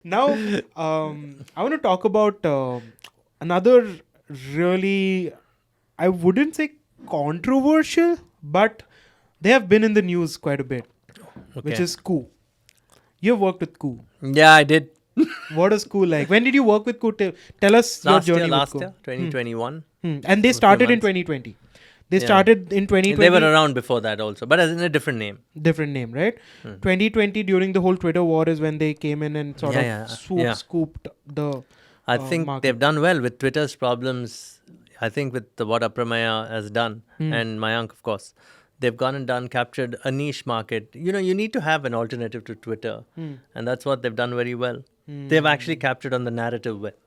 Now, I want to talk about another really, I wouldn't say controversial, but they have been in the news quite a bit, which Okay. is Koo. You've worked with Koo. Yeah, I did. What is Koo like? When did you work with Koo? Tell us your Last year, journey with last Koo. year, 2021. And they A few started in months. 2020. They Yeah. started in They were 2020, around before that also, but as in a different name. different name, right? Hmm. 2020, during the whole Twitter war, is when they came in and sort Yeah, of yeah. scooped the I think they've market. done well with Twitter's problems. I think with what Apramaya has done, Hmm. and Mayank, of course, they've gone and captured a niche market. You need to have an alternative to Twitter, Hmm. and that's what they've done very well. They've actually Hmm. captured on the narrative well.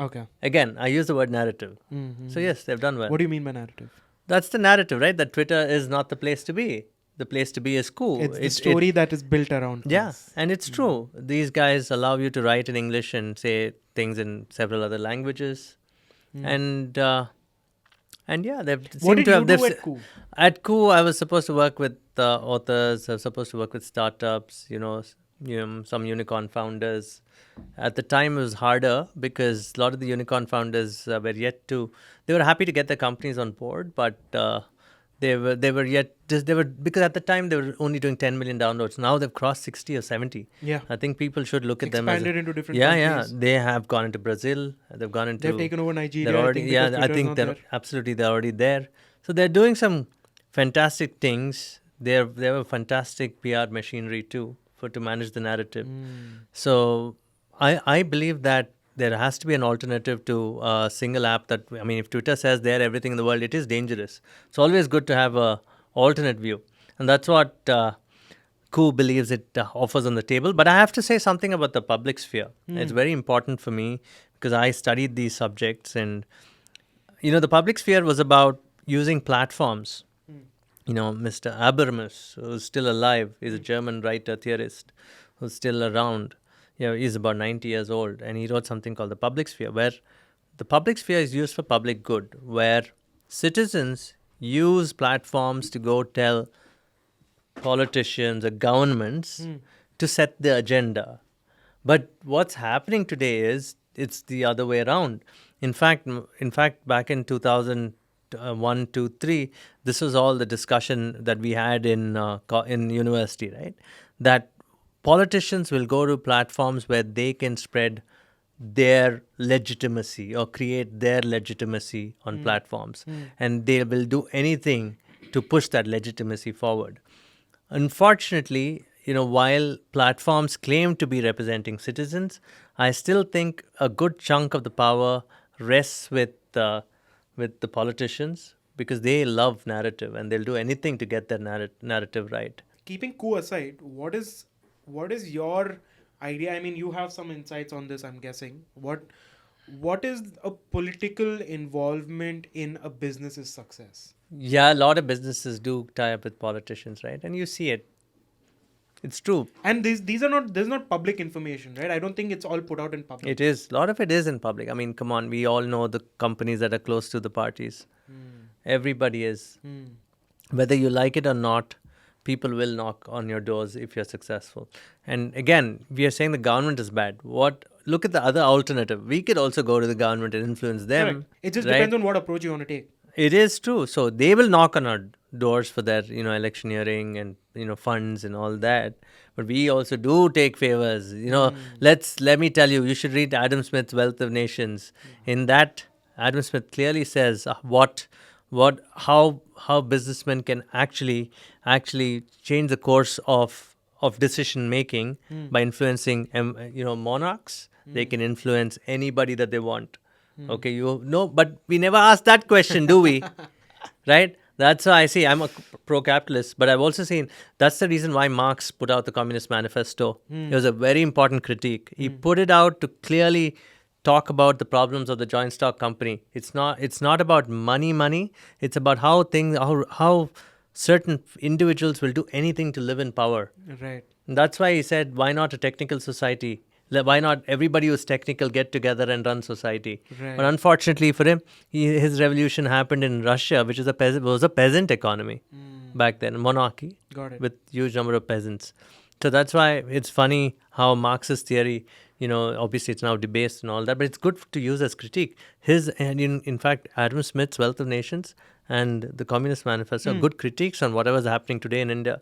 Okay. Again, I use the word narrative. So Mm-hmm. yes, they've done well. What do you mean by narrative? That's the narrative, right? That Twitter is not the place to be. The place to be is cool. It's the story that is built around Yeah, things. and it's true. These guys allow you to write in English and say things in several other languages, and yeah, they've What seemed did to you have. do at Koo? At Koo, I was supposed to work with authors. I was supposed to work with startups. Some unicorn founders. At the time, it was harder because a lot of the unicorn founders were yet to. They were happy to get their companies on board, but they were yet they were because at the time they were only doing 10 million downloads. Now they've crossed 60 or 70. Yeah. I think people should look at them as Expanded into different yeah. countries. They have gone into Brazil. They've gone They've into taken over they're Nigeria, I already think, because I Twitter's think not they're there. absolutely they're already there. So they're doing some fantastic things. They have a fantastic PR machinery too to manage the narrative. So I believe that there has to be an alternative to a single app. That I mean, if Twitter says they're everything in the world, it is dangerous. It's always good to have a alternate view, and that's what Koo believes it offers on the table. But I have to say something about the public sphere. It's very important for me because I studied these subjects, and the public sphere was about using platforms. Mr. Habermas, who's still alive, is a German writer, theorist, who's still around. He's about 90 years old, and he wrote something called the public sphere, where the public sphere is used for public good, where citizens use platforms to go tell politicians or governments to set the agenda. But what's happening today is it's the other way around. In fact, back in 2001, 2, 3, this was all the discussion that we had in university, right? That politicians will go to platforms where they can spread their legitimacy or create their legitimacy on platforms, and they will do anything to push that legitimacy forward. Unfortunately, while platforms claim to be representing citizens, I still think a good chunk of the power rests with the politicians because they love narrative and they'll do anything to get their narrative right. Keeping Koo aside, what is your idea? I mean, you have some insights on this, I'm guessing. What is a political involvement in a business's success? Yeah, a lot of businesses do tie up with politicians, right? And you see it. It's true. And these are not, there's not public information, right? I don't think it's all put out in public. It is. A lot of it is in public. I mean, come on, we all know the companies that are close to the parties. Everybody is. Whether you like it or not, people will knock on your doors if you're successful. And again, we are saying the government is bad. Look at the other alternative. We could also go to the government and influence them. Correct. It just right? depends on what approach you want to take. It is true. So they will knock on our doors for their, electioneering and funds and all that. But we also do take favors. Let me tell you, you should read Adam Smith's Wealth of Nations. In that, Adam Smith clearly says how businessmen can actually change the course of decision making by influencing monarchs. They can influence anybody that they want. Okay, but we never asked that question, do we? Right? That's why I see I'm a pro-capitalist, but I've also seen that's the reason why Marx put out the Communist Manifesto. It was a very important critique. He put it out to clearly talk about the problems of the joint stock company. It's not about money. It's about how certain individuals will do anything to live in power. Right. And that's why he said, why not a technical society? Why not everybody who's technical get together and run society? Right. But unfortunately for him, his revolution happened in Russia, which was a peasant economy back then, monarchy. Got it. With huge number of peasants. So that's why it's funny how Marxist theory, Obviously it's now debased and all that, but it's good to use as critique. In fact, Adam Smith's Wealth of Nations and the Communist Manifesto are good critiques on whatever's happening today in India.